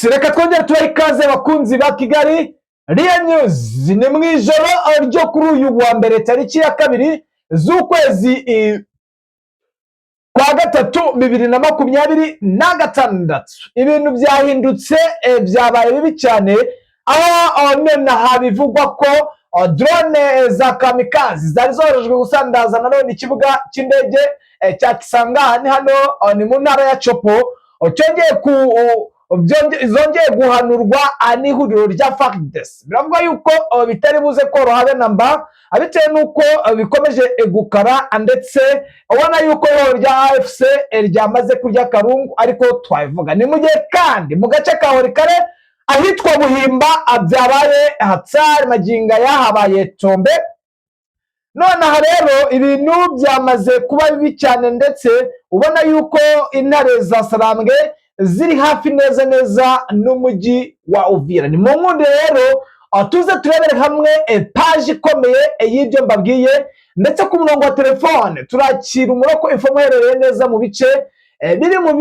Yes, reka twongere tubahe ikaze bakunzi ba Kigali Real News. Ni mu ijoro ryo kuri uyu wa mbere tariki ya 2 z'ukwezi kwa gatatu 2026. Ibintu byahindutse byabaye bibi cyane, aho nonaha bivugwa ko drone za kamikazi zari zorojwe gusandaza nanone ikibuga cy'indege cya Kisangani hano ni mu ntara ya Chopo, zongeye guhanurwa n'ihuriro rya FARDC. Biravuga yuko bitari buze koroha be namba, bitewe nuko bikomeje gukara, ndetse ubona yuko rya AFC ryamaze kurya karungu, ariko twabivuga ni mu gihe kandi mu gace ka Horikare ahitwa Buhimba byabaye hatsari maginga yahabaye tombe. Nonaha rero ibintu byamaze kuba bibi cyane, ndetse ubona yuko intare za Sarambwe ziri hafi neza n'umujyi wa Uvira. Ni mu nkundi rero tuze turebere hamwe page ikomeye y'ibyo mbabwiye, ndetse ku murongo wa telefone turakira umuroko informereye neza mu bice biri mu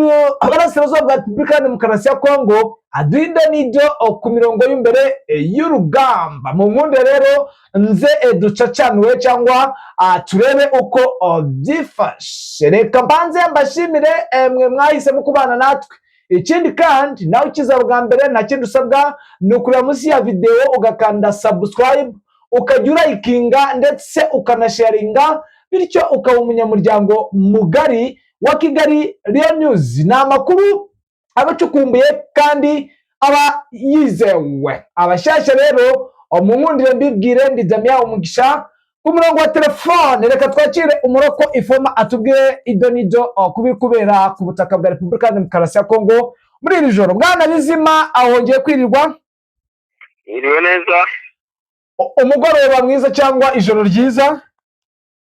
Burasirazuba bwa Repubulika ya Demokarasi ya Kongo, aduhinda n'ibyo ku mirongo y'imbere y'urugamba. Mu nkundi rero nze ducacanuwe cyangwa turebe uko byifashe. Reka mbanze mbashimire mwe mwahisemo kubana natwe. Ikindi kandi nawe ukiza bwa mbere nta kindi usabwa ni ukureba munsi ya video ugakanda subscribe, ukajya urayikinga ndetse ukanasharinga, bityo ukaba umunyamuryango mugari wa Kigali Real News. Ni amakuru abacukumbuye kandi aba yizewe. Abashyashya rero mu nkundire mbibwire, ndi Damien Umugisha ku murongo wa telefone. Reka twakire umuroko Ifoma atubwire ido nido kubiri kubera ku butaka bwa Repubulika ya Demokarasi ya Kongo muri iri joro. Bwana Bizima ahongeye kwirirwa? Iriwe neza. Umugoroba mwiza cyangwa ijoro ryiza?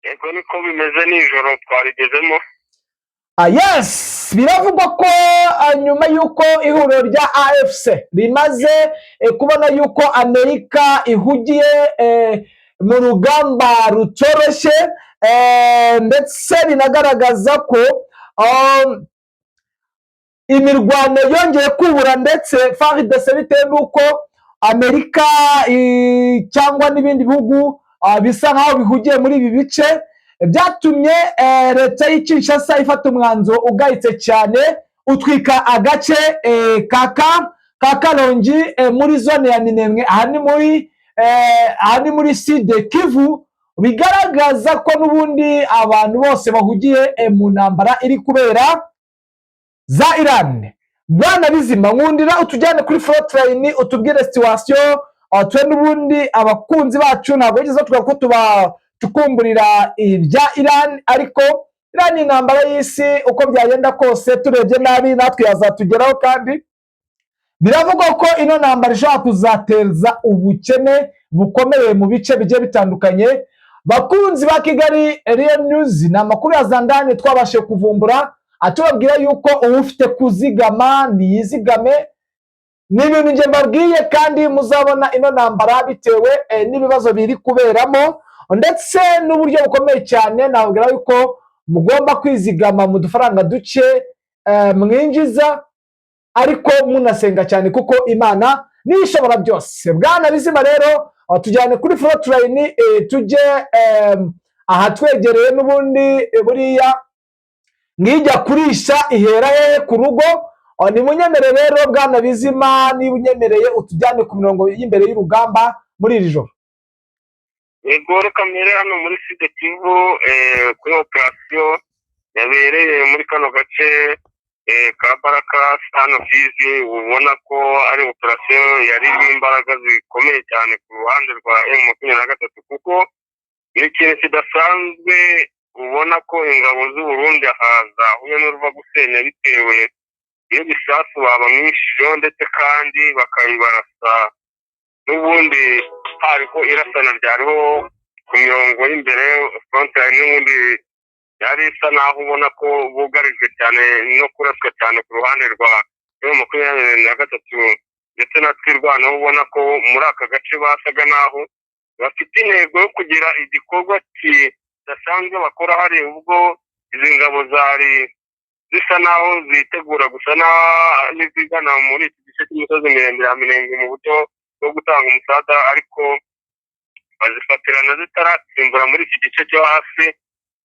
Yego niko bimeze, nijoro twarigezemo. Yes, biravugwa ko nyuma yuko ihuriro rya AFC rimaze kubona yuko Amerika ihugiye mu rugamba rutoroshye, ndetse binagaragaza ko imirwano yongeye kubura, ndetse FARDC bitewe nuko Amerika cyangwa n'ibindi bihugu bisa nkaho bihugiye muri ibi bice, byatumye leta y'Kinshasa ifata umwanzuro ugayitse cyane, utwika agace ka Karongi muri zone ya Minembwe, aha ni muri Sud Kivu, bigaragaza ko n'ubundi abantu bose bahugiye mu ntambara iri kubera za Iran. Bwana Bizima, nkundira utujyane kuri frontline utubwire situation, twe n'ubundi abakunzi bacu ntabwo bigeze tuvuga ko tukumburira ibya Iran, ariko Iran ni intambara y'isi, uko byagenda kose turebye nabi natwe yazatugeraho, kandi biravugwa ko ino ntambara ishobora kuzateza ubukene bukomeye mu bice bigiye bitandukanye. Bakunzi ba Kigali Real News, ni amakuru ya zandani twabashe kuvumbura, atubabwira yuko ufite kuzigama niyizigame. Ni ibintu nge mbabwiye, kandi muzabona ino ntambara bitewe n'ibibazo biri kuberamo, ndetse n'uburyo bukomeye cyane. Nababwira yuko mugomba kwizigama mu dufaranga duke mwinjiza, ariko munasenga cyane kuko Imana niyo ishobora byose. Bwana Bizima rero tujyane kuri frontline, tujye aha twegereye n'ubundi buriya ngijya kurisha ihera ku rugo. Ni munyemere rero Bwana Bizima, niba unyemereye utujyane ku mirongo y'imbere y'urugamba muri iri joro. Yego, reka mbere hano muri Sud Kivu kuri operasiyo yabereye muri kano gace ka Baraka hano Fizi. Ubona ko ari operasiyo yari irimo imbaraga zikomeye cyane ku ruhande rwa M23, kuko ni ikintu kidasanzwe. Ubona ko ingabo z'u Burundi zahuye n'uruva gusenya bitewe iyo bisasu babamwishijeho, ndetse kandi bakayibarasa n'ubundi hariko irasana ryariho ku mirongo y'imbere frontline, n'ubundi yari isa naho ubona ko bugarijwe cyane no kuraswa cyane ku ruhande rwa M23, ndetse na twirwanaho. Ubona ko muri aka gace basaga naho bafite intego yo kugira igikorwa kidasanzwe bakora hari, ubwo izi ngabo zari zisa naho zitegura gusa n'izigana muri iki gice cy'imisozi miremire ya Minembwe mu buryo bwo gutanga umusada, ariko bazifatirana zitaratsimbura muri iki gice cyo hasi,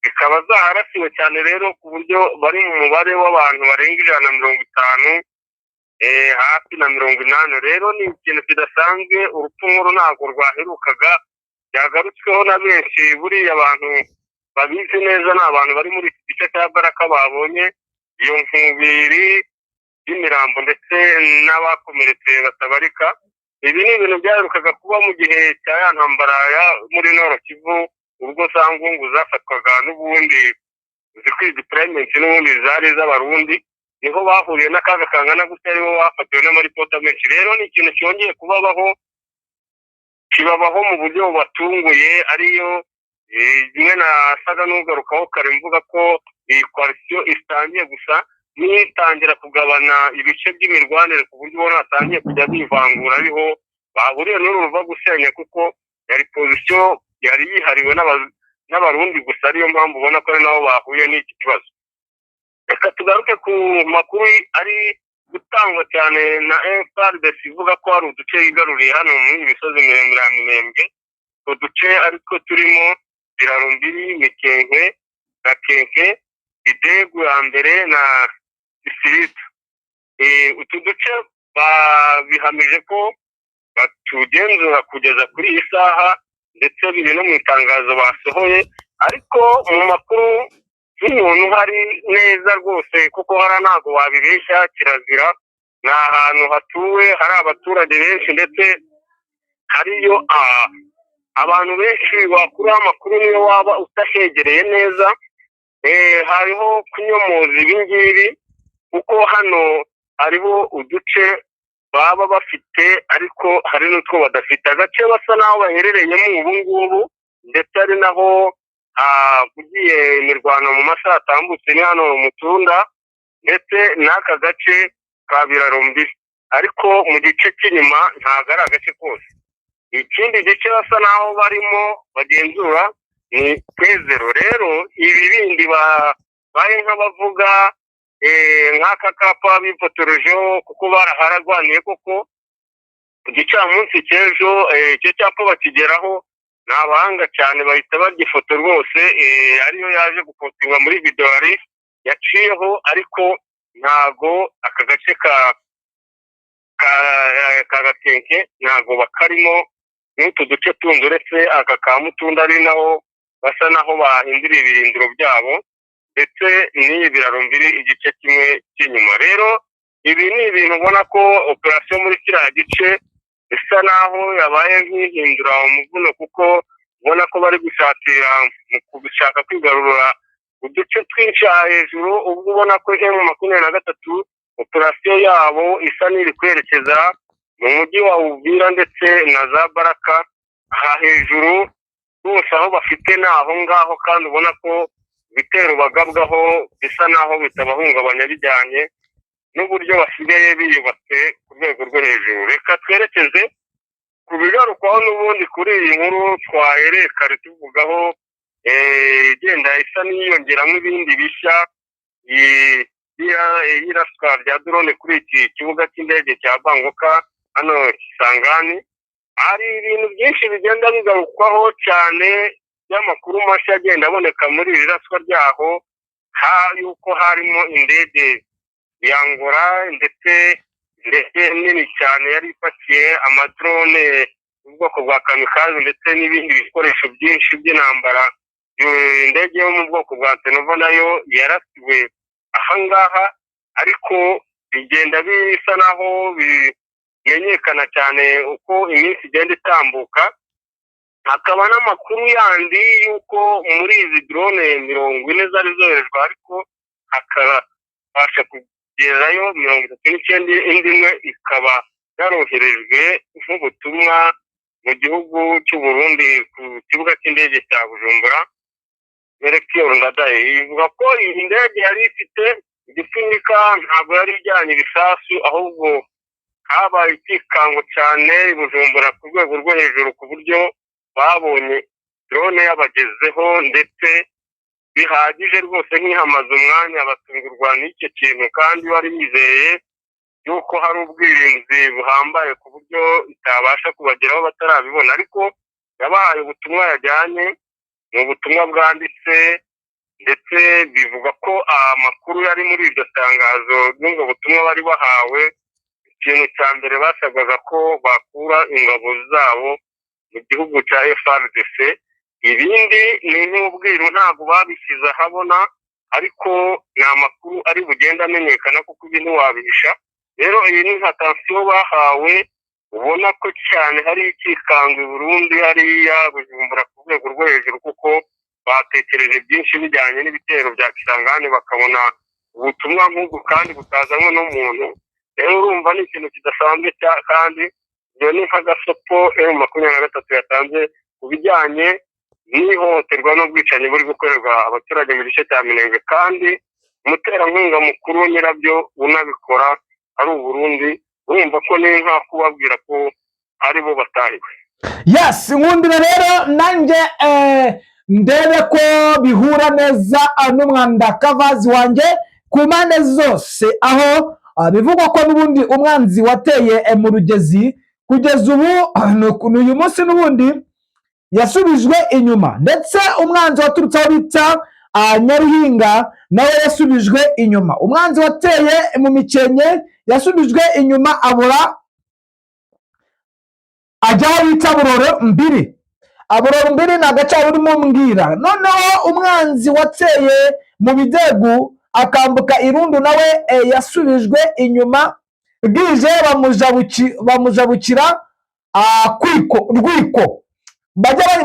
zikaba zaharasiwe cyane rero ku buryo bari mu mubare w'abantu barenga 150, hafi na 80. Rero ni ikintu kidasanzwe, urupfu nkuru ntabwo rwaherukaga, byagarutsweho na benshi. Buriya abantu babizi neza ni abantu bari muri iki gice cya Baraka babonye iyo nkubiri y'imirambo ndetse n'abakomeretse batabarika. Ibi ni ibintu byaherukaga kuba mu gihe cya ya ntambara muri Nord Kivu, ubwo za ngungu zafatwaga n'ubundi zikwiye deployment n'ubundi zari z'abarundi, niho bahuriye n'akaga kangana gutya, aribo bafatiwe n'amaripota menshi. Rero ni ikintu cyongeye kibabaho mu buryo bubatunguye, ariyo rimwe nasaga n'ugarukaho kare mvuga ko iyi coalition itangiye gusa nitangira kugabana ibice by'imirwanire ku buryo ubona hatangiye kujya bivangura, ariho bahuriye n'uruva gusenya, kuko yari position yari yihariwe n'abarundi gusa, ariyo mpamvu ubona ko ari nabo bahuye n'iki kibazo. Reka tugaruke ku makuru ari gutangwa cyane na FARDC ivuga ko hari uduce yigaruriye hano muri imisozi miremire ya Minembwe. Utwo duce ariko turimo Birarumbiri, Mikenke, Gakenke, Idegu ya mbere na Isirita. Utu duce bihamije ko batugenzura kugeza kuri iyi saha, ndetse biri no mu itangazo basohoye, ariko mu makuru y'umuntu hari neza rwose, kuko hari ntago wabibeshya, kirazira. Ni ahantu hatuwe, hari abaturage benshi, ndetse hariyo abantu benshi wakuraho amakuru niyo waba utahegereye neza. Hariho kunyomoza ibingibi, kuko hano hariho uduce baba bafite ariko hari n'utwo badafite. Agace basa naho baherereyemo ubu ngubu, ndetse ari naho havugiye imirwano mu masaha atambutse, ni hano mu Mutunda, ndetse n'aka gace ka Birarumbiri, ariko mu gice cy'inyuma ntabwo ari agace kose. Ikindi gice basa naho barimo bagenzura ni Kwezero. Rero ibi bindi baye nk'abavuga nk'aka kapa bifotorejeho, kuko baraharagwaniye, kuko ku gicamunsi cy'ejo icyo cyapa bakigeraho ni abahanga cyane, bahita bagifoto rwose, ariyo yaje gufotorwa muri video yaciyeho, ariko ntago aka gace ka Gakenke ntago bakarimo n'utu duce tundi, uretse aka ka Mutunda ari naho basa naho bahindura ibirindiro byabo, ndetse n'iyi Birarumbiri igice kimwe cy'inyuma. Rero ibi ni ibintu ubona ko operasiyo muri kiriya gice bisa naho yabaye nk'ihindura umuvuno, kuko ubona ko bari gusatira mu gushaka kwigarurira uduce twinshi hejuru, ubwo ubona ko M23 operasiyo yabo isa n'iri kwerekeza mu mujyi wa Uvira ndetse na za Baraka. Aha hejuru bose aho bafite ni aho ngaho, kandi ubona ko ibitero bagabwaho bisa naho bitabahungabanya, bijyanye n'uburyo basigaye biyubatse ku rwego rwo hejuru. Reka twerekeze ku bigarukwaho n'ubundi kuri iyi nkuru twahereye kare tuvugaho, igenda isa n'iyongeramo ibindi bishya, y'iraswa rya drone kuri iki kibuga cy'indege cya Bangoka hano Kisangani. Hari ibintu byinshi bigenda bigarukwaho cyane by'amakuru mashya agenda aboneka muri iri raswa ryaho, yuko harimo indege ya Angola ndetse nini cyane yari ipakiye amadrone ubwoko bwa kamikaze, ndetse n'ibindi bikoresho byinshi by'intambara. Indege yo mu bwoko bwa Tenova nayo yarasiwe ahangaha, ariko bigenda bisa naho bimenyekana cyane uko iminsi igenda itambuka. Hakaba n'amakuru yandi yuko muri izi drone 40 zari zoherejwe, ariko hakabasha kugerayo 39, indi imwe ikaba yaroherejwe nk'ubutumwa mu gihugu cy'u Burundi ku kibuga cy'indege cya Bujumbura. Melchior Ndadaye ivuga ko iyi ndege yari ifite igipfunyika, ntabwo yari ijyanye ibisasu, ahubwo habaye ikikango cyane i Bujumbura ku rwego rwo hejuru, ku buryo babonye drone yabagezeho, ndetse bihagije rwose nk'ihamaze umwanya batungurwa n'icyo kintu kandi wari bizeye yuko hari ubwirinzi buhambaye ku buryo itabasha kubageraho batarabibona, ariko yabahaye ubutumwa yajyanye, ni ubutumwa bwanditse ndetse bivuga ko amakuru yari muri iryo tangazo n'ubwo butumwa bari bahawe, ikintu cya mbere basabwaga ko bakura ingabo zabo mu gihugu cya FARDC, ibindi ni nk'ubwiru ntabwo babishyize ahabona, ariko ni amakuru ari bugenda amenyekana kuko ibintu wabihisha. Rero iyi ni nka tansiyo bahawe, ubona ko cyane hari ikikango i Burundi hariya Bujumbura ku rwego rwo hejuru, kuko batekereje byinshi bijyanye n'ibitero bya Kisangani bakabona ubutumwa nk'ubwo kandi butazanywe n'umuntu. Rero urumva ni ikintu kidasanzwe kandi iyo ni nk'agasopo M23 yatanze ku bijyanye n'ihohoterwa n'ubwicanyi buri gukorerwa abaturage mu gice cya Minembwe, kandi umuterankunga mukuru nyirabyo unabikora ari u Burundi. Urumva ko ni nka kubabwira ko ari bo batahiwe. Yes, nkundira rero nanjye ndebe ko bihura neza n'umwanda kavazi wanjye ku mpande zose, aho bivugwa ko n'ubundi umwanzi wateye mu Rugezi kugeza ubu n'uyu munsi n'ubundi yasubijwe inyuma, ndetse umwanzi waturutse aho bita Nyaruhinga nawe yasubijwe inyuma. Umwanzi wateye mu Mikenke yasubijwe inyuma abura ajya aho bita Buroro Mbiri. Buroro Mbiri ni agace urimo mbwira. Noneho umwanzi wateye mu Bidegu akambuka Irundu nawe yasubijwe inyuma, bwije bamujabukira Rwiko.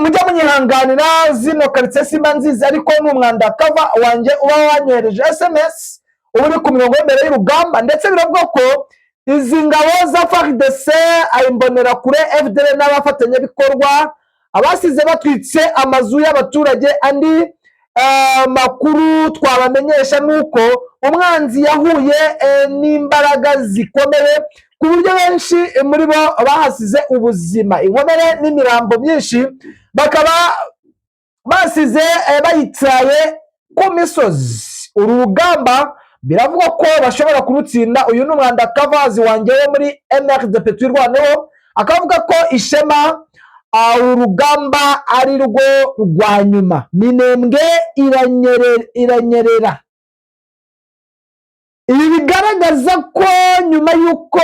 Mujya munyihanganira, zino karitsiye simba nziza, ariko n'umwanda kava wanjye uba wanyohereje SMS uba uri ku mirongo y'imbere y'urugamba, ndetse biravuga ko izi ngabo za FARDC, Imbonerakure, FDL n'abafatanyabikorwa abasize batwitse amazu y'abaturage. Andi makuru twabamenyesha nuko umwanzi yahuye n'imbaraga zikomeye ku buryo benshi muri bo bahasize ubuzima, inkomere n'imirambo myinshi bakaba basize bayitsaye ku misozi. Uru rugamba biravugwa ko bashobora kurutsinda. Uyu ni umwanda kavazi wanjye wo muri MRDP twirwaneho, akavuga ko Ishema urugamba ari rwo rwa nyuma. Minembwe iranyerera. Ibi bigaragaza ko nyuma y'uko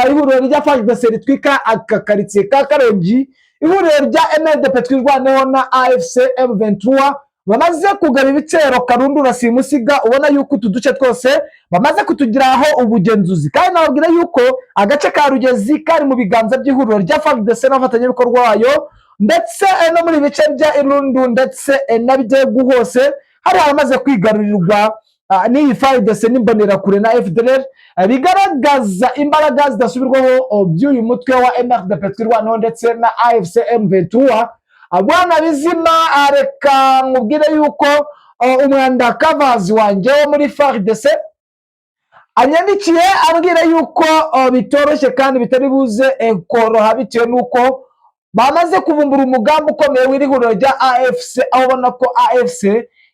ihuriro rya FARDC ritwika aka karitsiye ka Karongi, ihuriro rya MRDP twirwaneho na AFC M23 bamaze kugaba ibitero karundura simusiga, ubona yuko utu duce twose bamaze kutugiraho ubugenzuzi. Kandi nababwira yuko agace ka Rugezi kari mu biganza by'ihuriro rya FARDC n'abafatanyabikorwa wayo, ndetse no muri bice bya Irundu ndetse na Bidegu hose hari abamaze kwigarurirwa n'iyi FARDC n'Imbonerakure na FDLR, bigaragaza imbaraga zidasubirwaho by'uyu mutwe wa MRDP twirwaneho ndetse na AFC M23. Bwana Bizima, reka nkubwire yuko umwanda kavazi wanjye wo muri FARDC anyandikiye ambwira yuko bitoroshye kandi bitari buze koroha, bitewe nuko bamaze kuvumbura umugambi ukomeye w'ihuriro rya AFC, aho ubona ko AFC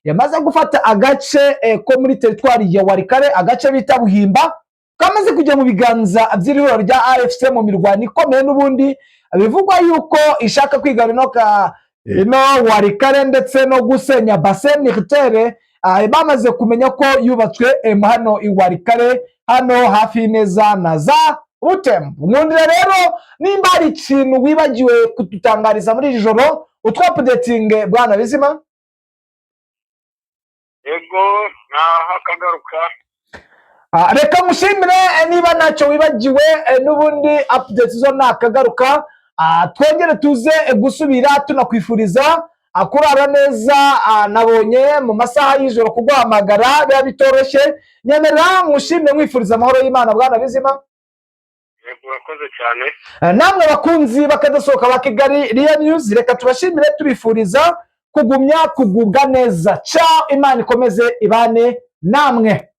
yamaze gufata agace ko muri teritwari ya Warikare, agace bita Buhimba, kamaze kujya mu biganza by'ihuriro rya AFC mu mirwano ikomeye. N'ubundi bivugwa yuko ishaka kwigarura ino Warikare ndetse no gusenya bassin militaire bamaze kumenya ko yubatswe hano i Warikare, hano hafi neza na za Butembo. Nkundira rero nimba hari ikintu wibagiwe kudutangariza muri iri joro utwapudetinge Bwana Bizima. Yego nakagaruka. Reka mushimire niba ntacyo wibagiwe, n'ubundi updates zo nakagaruka. Twongere tuze gusubira tunakwifuriza kurara neza. Nabonye mu masaha y'ijoro kuguhamagara biba bitoroshye, nyemerera mushimire mwifuriza amahoro y'Imana Bwana Bizima. Yego urakoze cyane. Namwe bakunzi bakadasohoka ba Kigali Real News, reka tubashimire tubifuriza kugumya kugubwa neza. Ciao, Imana ikomeze ibane namwe.